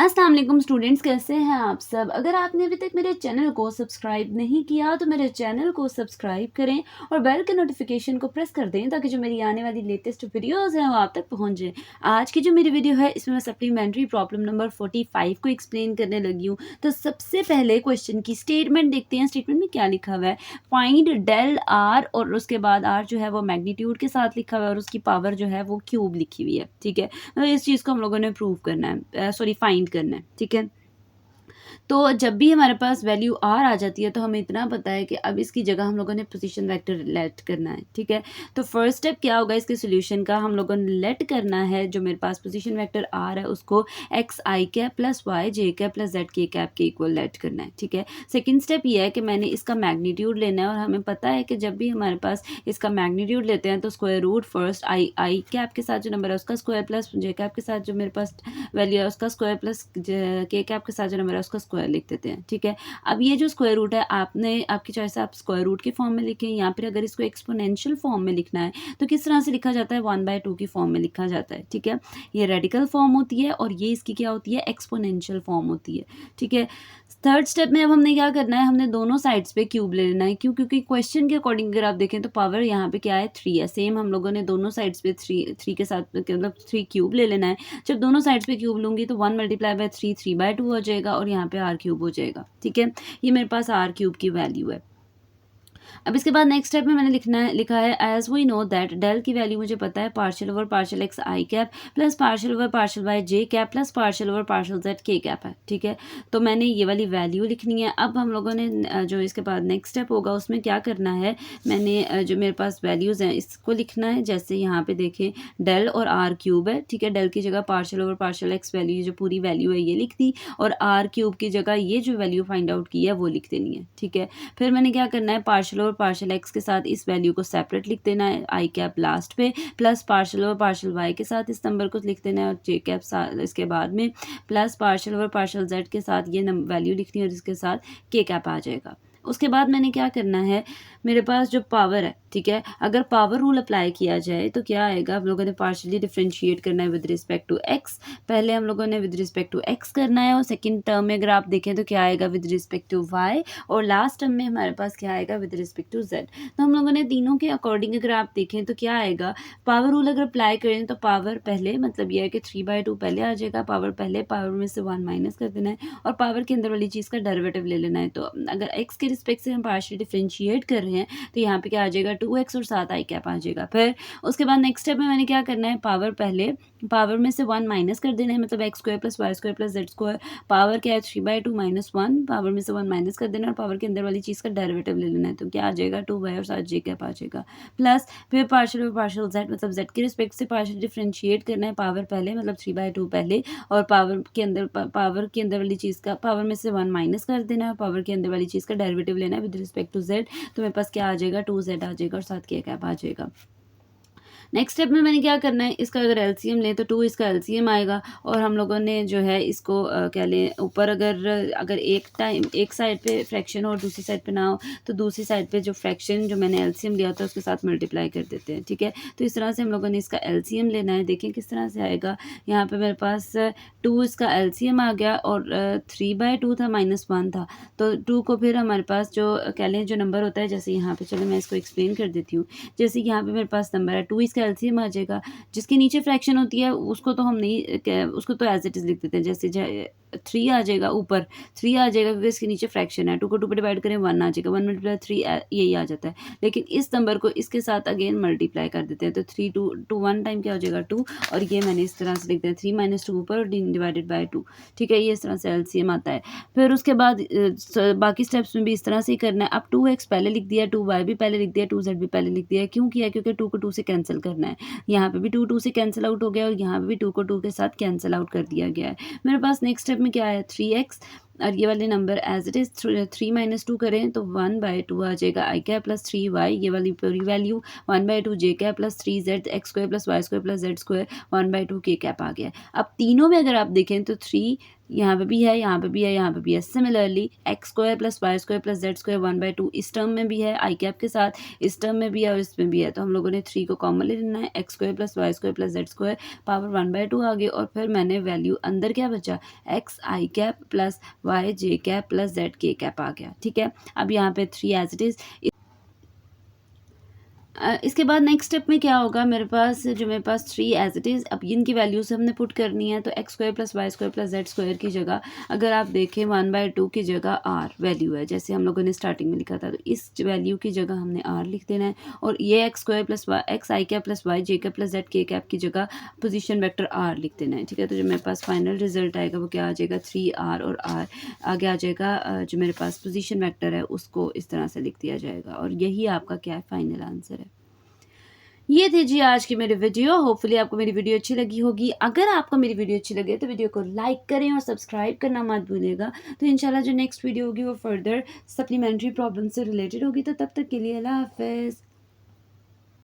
अस्सलाम वालेकुम स्टूडेंट्स, कैसे हैं आप सब। अगर आपने अभी तक मेरे चैनल को सब्सक्राइब नहीं किया तो मेरे चैनल को सब्सक्राइब करें और बेल के नोटिफिकेशन को प्रेस कर दें ताकि जो मेरी आने वाली लेटेस्ट वीडियोस हैं वो आप तक पहुंच जाए। आज की जो मेरी वीडियो है इसमें मैं सप्लीमेंट्री प्रॉब्लम नंबर 45 को एक्सप्लेन करने लगी हूँ। तो सबसे पहले क्वेश्चन की स्टेटमेंट देखते हैं। स्टेटमेंट में क्या लिखा हुआ है, फाइंड डेल आर, और उसके बाद आर जो है वो मैग्नीट्यूड के साथ लिखा हुआ है और उसकी पावर जो है वो क्यूब लिखी हुई है। ठीक है, तो इस चीज़ को हम लोगों ने प्रूव करना है, सॉरी फाइंड करना है। ठीक है, तो जब भी हमारे पास वैल्यू आर आ जाती है तो हमें इतना पता है कि अब इसकी जगह हम लोगों ने पोजीशन वेक्टर लेट करना है। ठीक है, तो फर्स्ट स्टेप क्या होगा इसके सोल्यूशन का, हम लोगों ने लेट करना है जो मेरे पास पोजीशन वेक्टर आर है उसको एक्स आई कैप प्लस वाई जे कैप प्लस जेड के कैप के इक्वल लेट करना है। ठीक है, सेकेंड स्टेप ये है कि मैंने इसका मैग्नीट्यूड लेना है और हमें पता है कि जब भी हमारे पास इसका मैग्नीट्यूड लेते हैं तो square root first i cap के साथ जो नंबर है उसका स्क्वायर प्लस जे कैप के साथ जो मेरे पास वैल्यू है उसका स्क्वायर प्लस के कैप के साथ जो नंबर है उसका स्क्वायर लिख देते हैं। ठीक है, अब ये जो स्क्वायर रूट है आपकी चॉइस है, आप स्क्वायर रूट के फॉर्म में लिखें या फिर अगर इसको एक्सपोनेंशियल फॉर्म में लिखना है तो किस तरह से लिखा जाता है, 1/2 की फॉर्म में लिखा जाता है। ठीक है, ये रेडिकल फॉर्म होती है और ये इसकी क्या होती है, एक्सपोनेंशियल फॉर्म होती है। ठीक है, थर्ड स्टेप में अब हमने क्या करना है, हमने दोनों साइड्स पे क्यूब ले लेना है। क्यों? क्योंकि क्वेश्चन के अकॉर्डिंग अगर आप देखें तो पावर यहाँ पे क्या है, 3 है। सेम हम लोगों ने दोनों साइड्स पे थ्री के साथ मतलब 3 क्यूब ले लेना है। जब दोनों साइड्स पे क्यूब लूँगी तो 1 × 3 3/2 हो जाएगा और यहाँ पे आर क्यूब हो जाएगा। ठीक है, ये मेरे पास आर क्यूब की वैल्यू है। अब इसके बाद नेक्स्ट स्टेप में मैंने लिखा है as we know that del की वैल्यू मुझे पता है पार्शियल ओवर पार्शियल एक्स आई cap plus partial over partial Y जे cap plus partial over partial Z के कैप है। ठीक है, तो मैंने ये वाली वैल्यू लिखनी है। अब हम लोगों ने जो इसके बाद नेक्स्ट स्टेप होगा उसमें क्या करना है, मैंने जो मेरे पास वैल्यूज़ हैं इसको लिखना है। जैसे यहाँ पे देखें डेल और आर क्यूब है। ठीक है, डेल की जगह partial over partial x value जो पूरी वैल्यू है ये लिख दी और आर क्यूब की जगह ये जो वैल्यू फाइंड आउट की है वो लिख देनी है। ठीक है, फिर मैंने क्या करना है, पार्शियल और पार्शियल एक्स के साथ इस वैल्यू को सेपरेट लिख देना है आई कैप लास्ट पे, प्लस पार्शियल और पार्शियल वाई के साथ इस नंबर को लिख देना है और जे कैप इसके बाद में, प्लस पार्शियल और पार्शियल जेड के साथ ये वैल्यू लिखनी है और इसके साथ के कैप आ जाएगा। उसके बाद मैंने क्या करना है, मेरे पास जो पावर है, ठीक है, अगर पावर रूल अप्लाई किया जाए तो क्या आएगा, हम लोगों ने पार्शियली डिफरेंशिएट करना है विद रिस्पेक्ट टू एक्स। पहले हम लोगों ने विद रिस्पेक्ट टू एक्स करना है और सेकंड टर्म में अगर आप देखें तो क्या आएगा, विद रिस्पेक्ट टू वाई, और लास्ट टर्म में हमारे पास क्या आएगा, विद रिस्पेक्ट टू जेड। तो हम लोगों ने तीनों के अकॉर्डिंग अगर आप देखें तो क्या आएगा, पावर रूल अगर अप्लाई करें तो पावर पहले मतलब यह है कि 3/2 पहले आ जाएगा, पावर पहले, पावर में से 1 माइनस कर देना है और पावर के अंदर वाली चीज़ का डेरिवेटिव ले लेना है। तो अगर एक्स के रिस्पेक्ट से हम पार्शियल डिफरेंशिएट कर रहे हैं तो यहाँ पे क्या आ जाएगा, 2x और साथ आई कैप आ जाएगा। फिर उसके बाद नेक्स्ट स्टेप में मैंने क्या करना है, पावर पहले, पावर में से 1 माइनस कर देना है, मतलब x square plus Y square plus Z square, power क्या है 3/2 माइनस 1, पावर में से 1 माइनस कर देना और पावर के अंदर वाली चीज़ का डेरिवेटिव ले लेना है। तो क्या आ जाएगा, 2y और साथ जे कैप आ जाएगा, प्लस फिर पार्शियल और पार्शियल जेड, मतलब जेड के रिस्पेक्ट से पार्शियल डिफरेंशिएट करना है, पावर पहले मतलब 3/2 पहले और पावर के अंदर वाली चीज़ का पावर में से 1 माइनस कर देना है, पावर के अंदर वाली चीज़ का डेरिवेटिव लेना है विद रिस्पेक्ट टू जेड। तो मेरे पास क्या आ जाएगा, 2z आ जाएगा और साथ के कैप आ जाएगा। नेक्स्ट स्टेप में मैंने क्या करना है, इसका अगर एलसीएम लें तो 2 इसका एलसीएम आएगा और हम लोगों ने जो है इसको क्या लें, ऊपर अगर एक साइड पे फ्रैक्शन हो और दूसरी साइड पे ना हो तो दूसरी साइड पे जो फ्रैक्शन जो मैंने एलसीएम लिया था उसके साथ मल्टीप्लाई कर देते हैं। ठीक है, तो इस तरह से हम लोगों ने इसका एलसीएम लेना है। देखें किस तरह से आएगा, यहाँ पे मेरे पास 2 इसका एलसीएम आ गया और 3/2 था माइनस 1 था, तो 2 को फिर हमारे पास जो क्या लें जो नंबर होता है, जैसे यहाँ पे चलो मैं इसको एक्सप्लेन कर देती हूँ। जैसे यहाँ पे मेरे पास नंबर है 2, इसका एलसीएम आ जाएगा, जिसके नीचे फ्रैक्शन होती है उसको तो हम नहीं, उसको तो एज इट इज लिख देते हैं। जैसे 3 आ जाएगा, ऊपर 3 आ जाएगा क्योंकि इसके नीचे फ्रैक्शन है, 2 को 2 पे डिवाइड करें 1 आ जाएगा, 1 × 3 यही आ जाता है। लेकिन इस नंबर को इसके साथ अगेन मल्टीप्लाई कर देते हैं तो 3 2 1 टाइम क्या हो जाएगा 2, और ये मैंने इस तरह से लिख दिया 3 - 2 ऊपर और डिवाइडेड बाय 2। ठीक है, ये इस तरह से एलसीएम आता है। फिर उसके बाद बाकी स्टेप्स में भी इस तरह से ही करना है। अब 2x पहले लिख दिया, 2y भी पहले लिख दिया, 2z भी पहले लिख दिया। क्यों किया, क्योंकि 2 को 2 से कैंसिल करना है। यहाँ पे भी 2 2 से कैंसिल आउट हो गया और यहाँ पे भी 2 को 2 के साथ कैंसिल आउट कर दिया गया है। मेरे पास नेक्स्ट स्टेप में क्या है, 3x और ये वाले नंबर एज इट इज 3 - 2 करें तो 1/2 आ जाएगा आई कैप प्लस 3y, ये वाली पूरी value 1/2 J cap plus 3z X square plus Y square plus Z square 1/2 के कैप आ गया। अब तीनों में अगर आप देखें तो 3 यहाँ पे भी है, यहाँ पे भी है, यहाँ पे भी है। Similarly x square plus Y square plus Z square 1/2 इस टर्म में भी है आई कैप के साथ, इस टर्म में भी है और इसमें भी है। तो हम लोगों ने 3 को कॉमनली लेना है, x square plus Y square plus Z square power 1/2 आ गई और फिर मैंने वैल्यू अंदर क्या बचा, एक्स आई कैप प्लस वाई जे कैप प्लस जेड के कैप आ गया। ठीक है, अब यहाँ पे 3 एज इट इज़। इसके बाद नेक्स्ट स्टेप में क्या होगा, मेरे पास 3 एज इट इज़। अब इनकी वैल्यूज हमने पुट करनी है। तो x square plus Y square plus Z square की जगह अगर आप देखें 1/2 की जगह आर वैल्यू है, जैसे हम लोगों ने स्टार्टिंग में लिखा था, तो इस वैल्यू की जगह हमने आर लिख देना है। और ये X square plus Y X आई कैप प्लस वाई जे कैप प्लस जेड के कैप की जगह पोजीशन वेक्टर आर लिख देना है। ठीक है, तो जो मेरे पास फाइनल रिजल्ट आएगा वो क्या आ जाएगा, 3R और आर आगे आ जाएगा। जो मेरे पास पोजीशन वेक्टर है उसको इस तरह से लिख दिया जाएगा और यही आपका क्या है, फाइनल आंसर है। ये थी जी आज की मेरी वीडियो। होपफुली आपको मेरी वीडियो अच्छी लगी होगी। अगर आपको मेरी वीडियो अच्छी लगे तो वीडियो को लाइक करें और सब्सक्राइब करना मत भूलिएगा। तो इंशाल्लाह जो नेक्स्ट वीडियो होगी वो फर्दर सप्लीमेंट्री प्रॉब्लम से रिलेटेड होगी। तो तब तक के लिए अल्लाह हाफ़िज़।